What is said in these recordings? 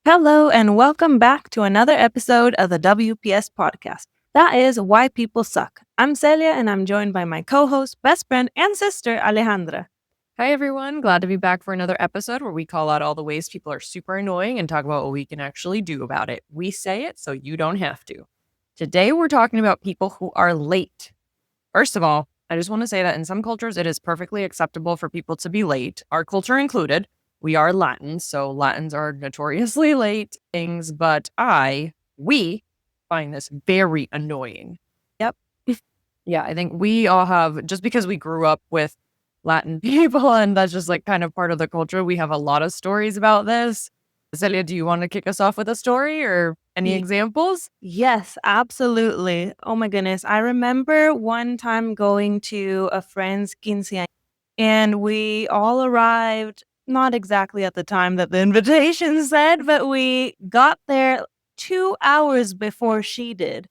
Hello, and welcome back to another episode of the WPS podcast. That is Why People Suck. I'm Celia, and I'm joined by my co host, best friend, and sister, Alejandra. Hi, everyone. Glad to be back for another episode where we call out all the ways people are super annoying and talk about what we can actually do about it. We say it so you don't have to. Today, we're talking about people who are late. First of all, I just want to say that in some cultures, it is perfectly acceptable for people to be late, our culture included. We are Latins, so Latins are notoriously late things, but we find this very annoying. Yep. Yeah, I think we all have, just because we grew up with Latin people and that's just like kind of part of the culture, we have a lot of stories about this. Celia, do you want to kick us off with a story or any Ye- examples? Yes, absolutely. Oh my goodness. I remember one time going to a friend's quinceañera, and we all arrived not exactly at the time that the invitation said, but we got there 2 hours before she did.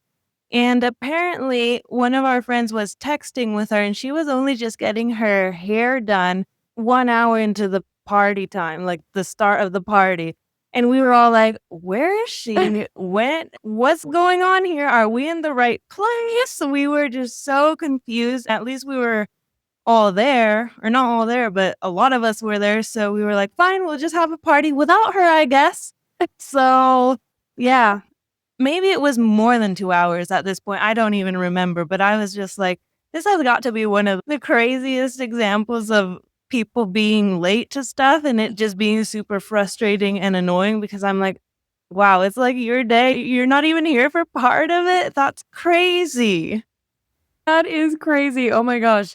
And apparently, one of our friends was texting with her, and she was only just getting her hair done 1 hour into the party time, like the start of the party. And we were all like, where is she? What's going on here? Are we in the right place? We were just so confused. At least we were all there, or not all there, but a lot of us were there. So we were like, fine, we'll just have a party without her, I guess. So, yeah, maybe it was more than 2 hours at this point, I don't even remember, but I was just like, this has got to be one of the craziest examples of people being late to stuff and it just being super frustrating and annoying because I'm like, wow, it's like your day. You're not even here for part of it. That's crazy. That is crazy. Oh my gosh.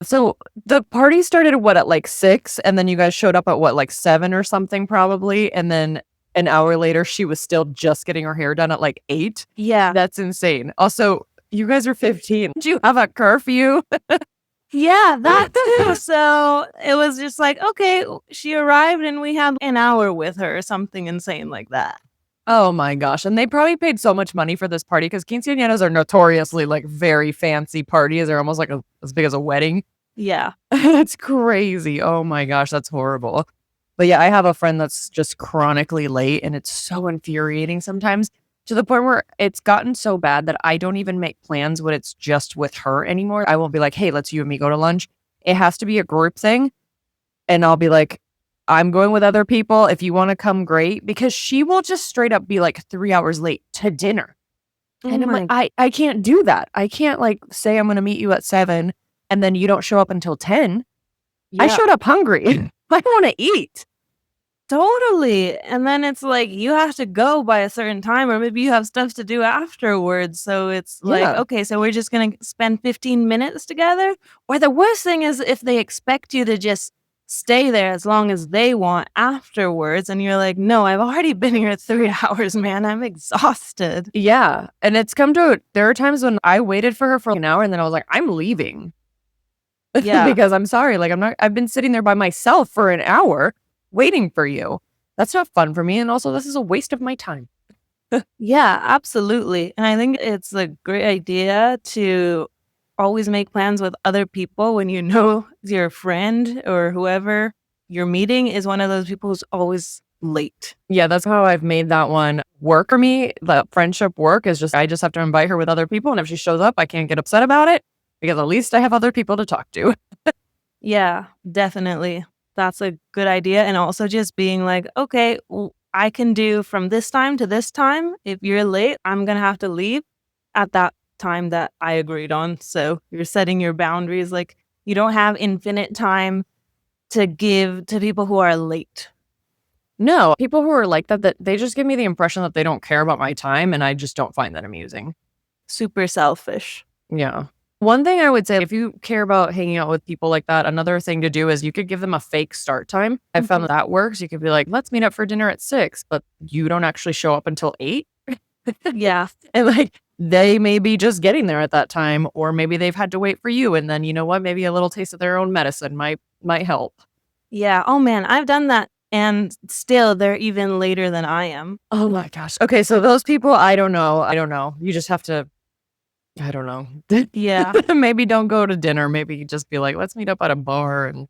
So the party started at like 6, and then you guys showed up at like 7 or something probably, and then an hour later she was still just getting her hair done at like 8. Yeah. That's insane. Also, you guys are 15. Do you have a curfew? Yeah, that too. So it was just like, okay, she arrived and we had an hour with her or something insane like that. Oh my gosh. And they probably paid so much money for this party because quinceañeras are notoriously like very fancy parties. They're almost like as big as a wedding. Yeah. That's crazy. Oh my gosh, that's horrible. But yeah, I have a friend that's just chronically late, and it's so infuriating sometimes, to the point where it's gotten so bad that I don't even make plans when it's just with her anymore. I won't be like, hey, let's you and me go to lunch. It has to be a group thing. And I'll be like, I'm going with other people. If you want to come, great. Because she will just straight up be like 3 hours late to dinner. And I'm like, I can't do that. I can't like say I'm going to meet you at 7 and then you don't show up until 10. I showed up hungry. I want to eat. Totally. And then it's like you have to go by a certain time, or maybe you have stuff to do afterwards. So it's like, Yeah. okay, so we're just going to spend 15 minutes together. Or the worst thing is if they expect you to just stay there as long as they want afterwards. And you're like, no, I've already been here 3 hours, man. I'm exhausted. Yeah. And it's come to, there are times when I waited for her for an hour and then I was like, I'm leaving. Yeah. Because I'm sorry. Like, I've been sitting there by myself for an hour waiting for you. That's not fun for me. And also, this is a waste of my time. Yeah, absolutely. And I think it's a great idea to always make plans with other people when you know your friend or whoever you're meeting is one of those people who's always late. Yeah, that's how I've made that one work for me. The friendship work is just, I just have to invite her with other people. And if she shows up, I can't get upset about it because at least I have other people to talk to. Yeah, definitely. That's a good idea. And also just being like, okay, I can do from this time to this time. If you're late, I'm going to have to leave at that time that I agreed on. So you're setting your boundaries. Like you don't have infinite time to give to people who are late. No, people who are like that they just give me the impression that they don't care about my time. And I just don't find that amusing. Super selfish. Yeah. One thing I would say, if you care about hanging out with people like that, another thing to do is you could give them a fake start time. I found that works. You could be like, let's meet up for dinner at 6, but you don't actually show up until 8. Yeah. And like, they may be just getting there at that time, or maybe they've had to wait for you. And then, you know what? Maybe a little taste of their own medicine might help. Yeah. Oh man, I've done that. And still, they're even later than I am. Oh my gosh. Okay. So those people, I don't know. You just have to, I don't know. Yeah. Maybe don't go to dinner. Maybe just be like, let's meet up at a bar and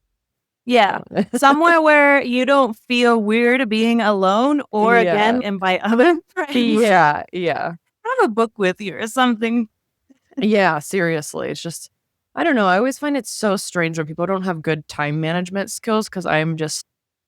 Yeah. Somewhere where you don't feel weird being alone or Yeah. again invite other friends. Yeah, yeah. Have a book with you or something. Yeah, seriously. It's just I don't know, I always find it so strange when people don't have good time management skills because I'm just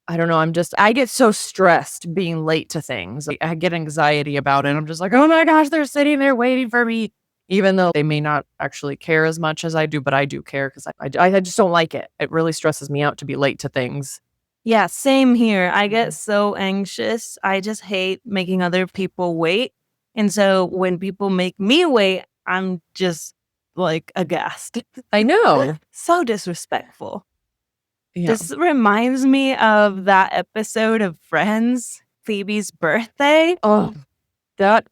I don't know, I get so stressed being late to things. Like, I get anxiety about it. I'm just like, "Oh my gosh, they're sitting there waiting for me," even though they may not actually care as much as I do, but I do care 'cause I just don't like it. It really stresses me out to be late to things. Yeah, same here. I get Mhm. so anxious. I just hate making other people wait. And so when people make me wait, I'm just like aghast. I know. So disrespectful. Yeah. This reminds me of that episode of Friends, Phoebe's birthday. Oh,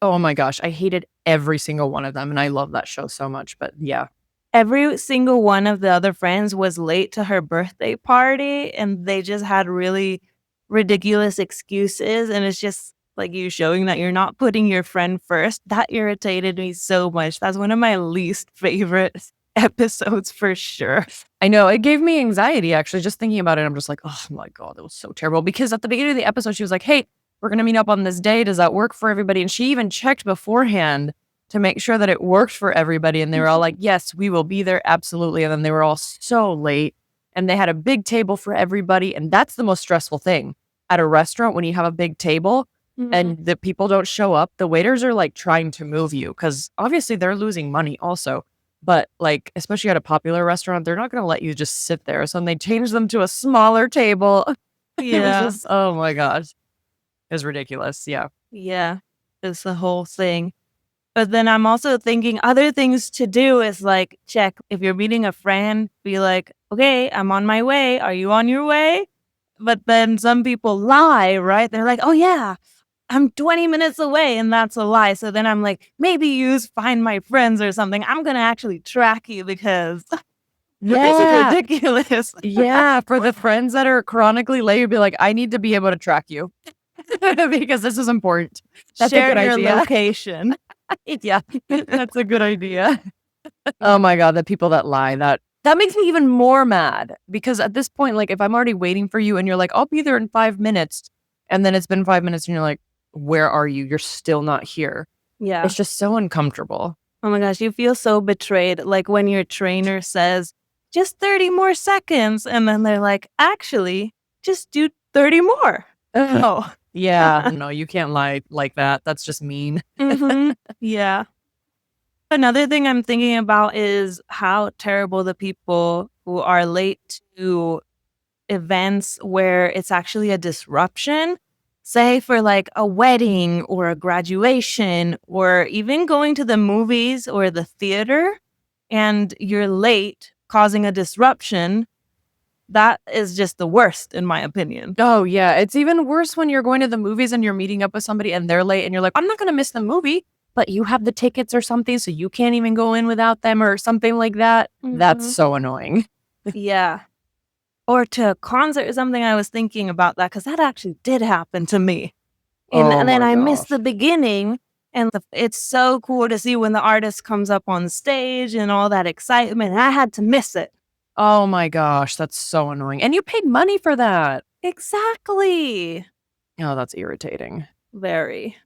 oh my gosh, I hated every single one of them, and I love that show so much, but yeah. Every single one of the other friends was late to her birthday party, and they just had really ridiculous excuses, and it's just, like, you showing that you're not putting your friend first. That irritated me so much. That's one of my least favorite episodes for sure. I know, it gave me anxiety actually just thinking about it. I'm just like, "Oh my god, that was so terrible." Because at the beginning of the episode, she was like, "Hey, we're gonna meet up on this day. Does that work for everybody?" And she even checked beforehand to make sure that it worked for everybody, and they were all like, "Yes, we will be there, absolutely." And then they were all so late, and they had a big table for everybody, and that's the most stressful thing at a restaurant when you have a big table Mhm. and the people don't show up, the waiters are, like, trying to move you because obviously they're losing money also. But, like, especially at a popular restaurant, they're not gonna let you just sit there, so when they changed them to a smaller table, it was Yeah. just oh my gosh. It was ridiculous, yeah. Yeah. It's the whole thing. But then I'm also thinking other things to do is, like, check if you're meeting a friend, be like, "Okay, I'm on my way. Are you on your way?" But then some people lie, right? They're like, "Oh, yeah, I'm 20 minutes away," and that's a lie. So then I'm like, "Maybe use Find My Friends or something. I'm gonna actually track you because this is Yeah. ridiculous." Yeah, for the friends that are chronically late, you'd be like, "I need to be able to track you because this is important." That's a Share good your idea. location. Yeah, that's a good idea. Oh my god, the people that lie, that makes me even more mad because at this point, like, if I'm already waiting for you and you're like, "I'll be there in 5 minutes," and then it's been 5 minutes and you're like, "Where are you? You're still not here." Yeah. It's just so uncomfortable. Oh my gosh, you feel so betrayed, like, when your trainer says, "Just 30 more seconds," and then they're like, "Actually, just do 30 more." Ugh. Oh. Yeah, no, you can't lie like that. That's just mean. Mhm. Yeah. Another thing I'm thinking about is how terrible the people who are late to events where it's actually a disruption, say for like a wedding or a graduation or even going to the movies or the theater, and you're late, causing a disruption. That is just the worst, in my opinion. Oh, yeah, it's even worse when you're going to the movies and you're meeting up with somebody and they're late and you're like, "I'm not gonna miss the movie," but you have the tickets or something, so you can't even go in without them or something like that. That's Mhm. so annoying. Yeah. Or to a concert or something. I was thinking about that because that actually did happen to me. Oh And then my I missed gosh. the beginning, and it's so cool to see when the artist comes up on stage and all that excitement. I had to miss it. Oh my gosh, that's so annoying, and you paid money for that. Exactly. Oh, that's irritating. Very.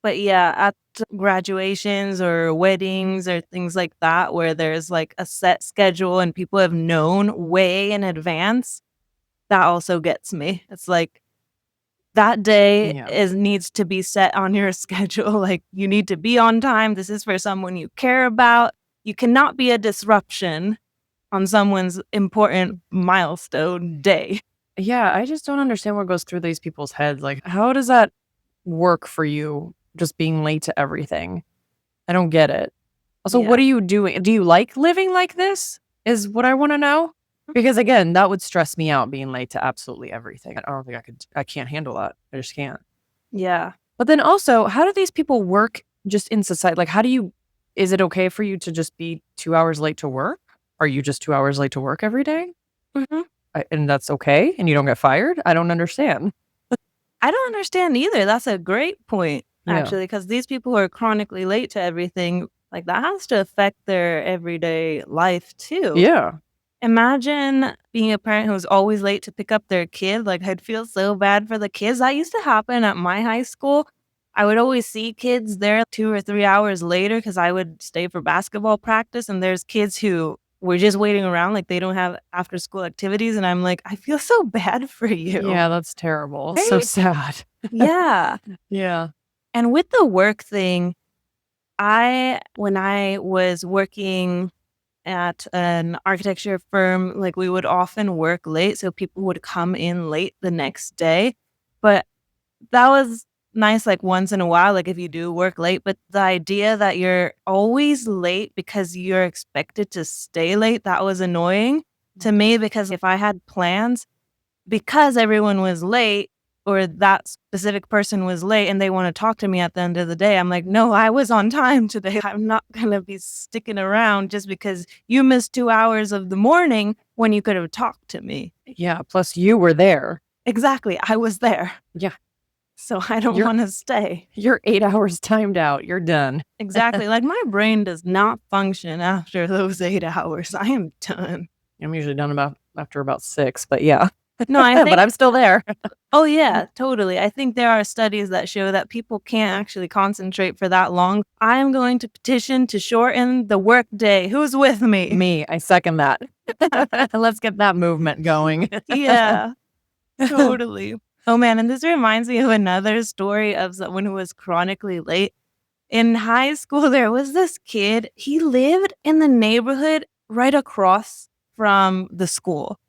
But yeah, at graduations or weddings or things like that where there's like a set schedule and people have known way in advance, that also gets me. It's like that day Yeah. is needs to be set on your schedule, like, you need to be on time, this is for someone you care about. You cannot be a disruption on someone's important milestone day. Yeah, I just don't understand what goes through these people's heads, like, how does that work for you, just being late to everything? I don't get it. Also, what Yeah. are you doing? Do you like living like this? Is what I wanna know? Because again, that would stress me out being late to absolutely everything. I don't think I can't handle that. I just can't. Yeah. But then also, how do these people work just in society? Like, how do you is it okay for you to just be 2 hours late to work? Are you just 2 hours late to work every day? Mhm. And that's okay, and you don't get fired? I don't understand. I don't understand either, that's a great point, Yeah. actually, because these people who are chronically late to everything, like, that has to affect their everyday life too. Yeah. Imagine being a parent who's always late to pick up their kid. Like, I'd feel so bad for the kids. That used to happen at my high school. I would always see kids there 2 or 3 hours later because I would stay for basketball practice, and there's kids who were just waiting around like they don't have after school activities, and I'm like, "I feel so bad for you." Yeah, that's terrible. So Right? sad. Yeah. Yeah. And with the work thing, I when I was working at an architecture firm, like, we would often work late, so people would come in late the next day, but that was nice, like, once in a while, like, if you do work late, but the idea that you're always late because you're expected to stay late, that was annoying to me because if I had plans because everyone was late or that specific person was late and they wanna talk to me at the end of the day, I'm like, "No, I was on time today. I'm not gonna be sticking around just because you missed 2 hours of the morning when you could have talked to me." Yeah, plus you were there. Exactly, I was there, Yeah. so I don't You're wanna stay. you're 8 hours timed out. You're done. Exactly, like, my brain does not function after those 8 hours. I am done. I'm usually done about after about 6, but yeah. No, I But think I'm still there. oh, yeah, totally. I think there are studies that show that people can't actually concentrate for that long. I am going to petition to shorten the workday. Who's with me? Me, I second that. Let's get that movement going. Yeah, totally. Oh, man, and this reminds me of another story of someone who was chronically late. In high school, there was this kid, he lived in the neighborhood right across from the school.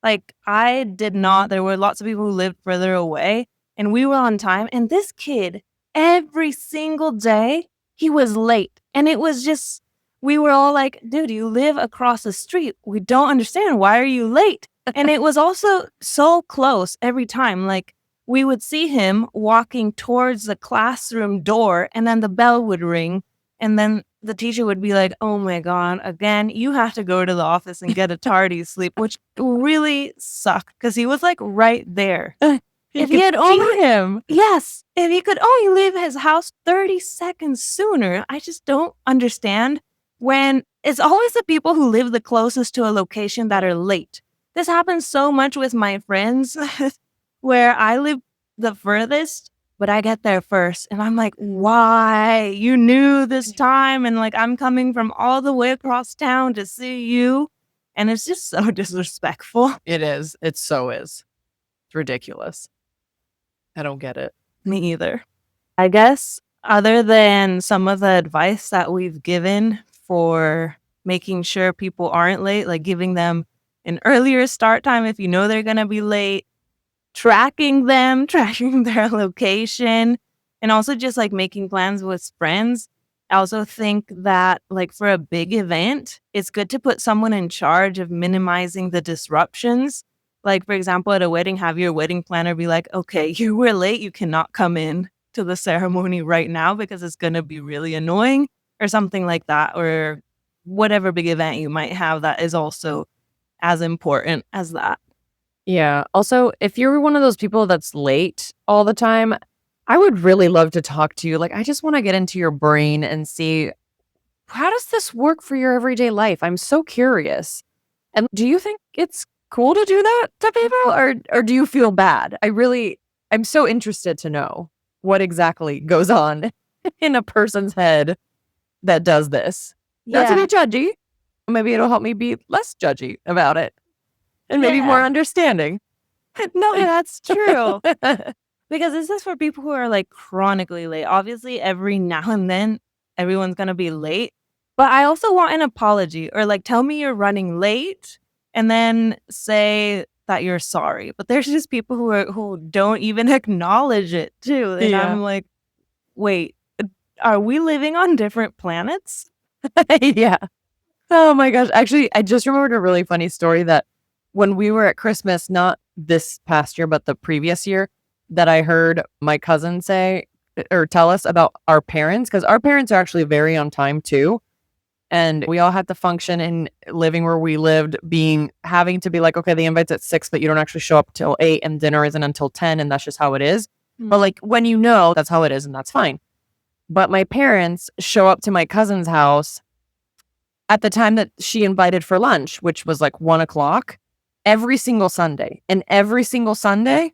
Like, I did not there were lots of people who lived further away, and we were on time, and this kid, every single day, he was late, and it was just we were all like, "Dude, you live across the street. We don't understand. Why are you late?" And it was also so close every time, like, we would see him walking towards the classroom door, and then the bell would ring, and then the teacher would be like, "Oh my god, again, you have to go to the office and get a tardy sleep," which really sucked because he was, like, right there. You If he could had only see him. yes, if he could only leave his house 30 seconds sooner, I just don't understand when it's always the people who live the closest to a location that are late. This happens so much with my friends where I live the furthest, but I get there first, and I'm like, "Why? You knew this time, and, like, I'm coming from all the way across town to see you," and it's just so disrespectful. It is. It so is. It's ridiculous. I don't get it. Me either. I guess other than some of the advice that we've given for making sure people aren't late, like giving them an earlier start time if you know they're gonna be late, tracking them, tracking their location, and also just, like, making plans with friends. I also think that, like, for a big event, it's good to put someone in charge of minimizing the disruptions. Like, for example, at a wedding, have your wedding planner be like, "Okay, you were late, you cannot come in to the ceremony right now because it's gonna be really annoying," or something like that, or whatever big event you might have that is also as important as that. Yeah. Also, if you're one of those people that's late all the time, I would really love to talk to you. Like, I just want to get into your brain and see how does this work for your everyday life? I'm so curious. And do you think it's cool to do that to people or do you feel bad? I'm so interested to know what exactly goes on in a person's head that does this. Not to be Yeah. judgy. Maybe it'll help me be less judgy about it and maybe more Yeah. understanding. No, that's true. Because this is for people who are, like, chronically late. Obviously, every now and then, everyone's gonna be late, but I also want an apology or, like, tell me you're running late and then say that you're sorry. But there's just people who don't even acknowledge it too, and Yeah. I'm like, "Wait, are we living on different planets?" Yeah. Oh my gosh. Actually, I just remembered a really funny story that when we were at Christmas, not this past year, but the previous year, that I heard my cousin say or tell us about our parents, because our parents are actually very on time too. And we all had to function in living where we lived, having to be like, okay, the invite's at 6, but you don't actually show up till 8 and dinner isn't until 10, and that's just how it is. But like when you know that's how it is, and that's fine. But my parents show up to my cousin's house at the time that she invited for lunch, which was like 1 o'clock, every single Sunday. And every single Sunday,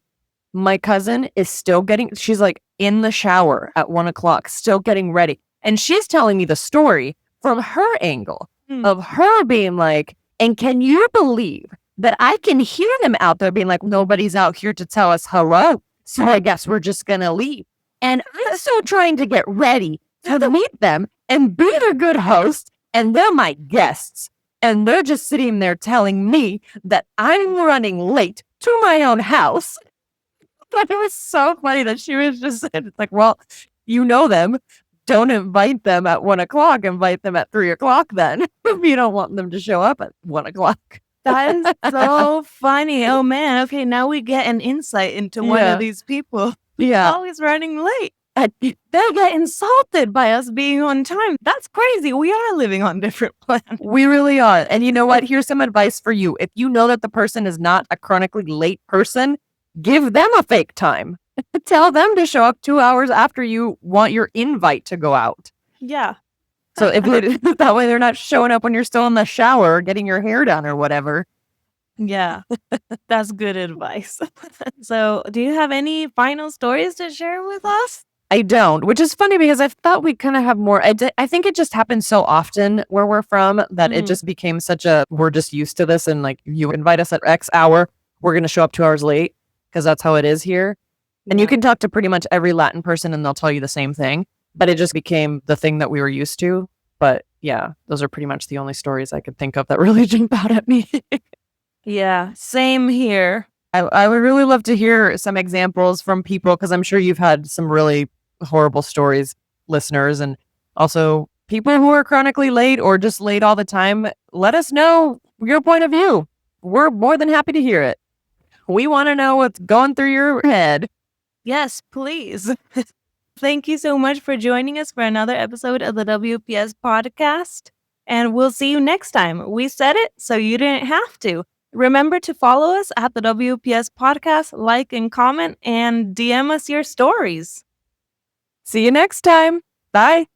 my cousin is still she's like in the shower at 1 o'clock, still getting ready. And she's telling me the story from her angle of her being like, and can you believe that I can hear them out there being like, nobody's out here to tell us hello. So I guess we're just going to leave. And I'm still trying to get ready to meet them and be the good host. And they're my guests. And they're just sitting there telling me that I'm running late to my own house. But it was so funny that she was just like, well, you know them. Don't invite them at 1 o'clock. Invite them at 3 o'clock then, if you don't want them to show up at 1 o'clock. That is so funny. Oh man. Okay, now we get an insight into one of these people. Yeah. Always running late. They'll get insulted by us being on time. That's crazy. We are living on different planets. We really are. And you know what? Here's some advice for you. If you know that the person is not a chronically late person, give them a fake time. Tell them to show up 2 hours after you want your invite to go out. Yeah. So if that way they're not showing up when you're still in the shower, getting your hair done or whatever. Yeah. That's good advice. So do you have any final stories to share with us? I don't, which is funny because I thought we kind of have more. I think it just happens so often where we're from that it just became we're just used to this. And like, you invite us at X hour, we're going to show up 2 hours late because that's how it is here. And you can talk to pretty much every Latin person and they'll tell you the same thing. But it just became the thing that we were used to. But yeah, those are pretty much the only stories I could think of that really jump out at me. Yeah, same here. I would really love to hear some examples from people because I'm sure you've had some really horrible stories, listeners, and also people who are chronically late or just late all the time. Let us know your point of view. We're more than happy to hear it. We want to know what's going through your head. Yes, please. Thank you so much for joining us for another episode of the WPS podcast. And we'll see you next time. We said it, so you didn't have to. Remember to follow us at the WPS podcast, like and comment, and DM us your stories. See you next time. Bye.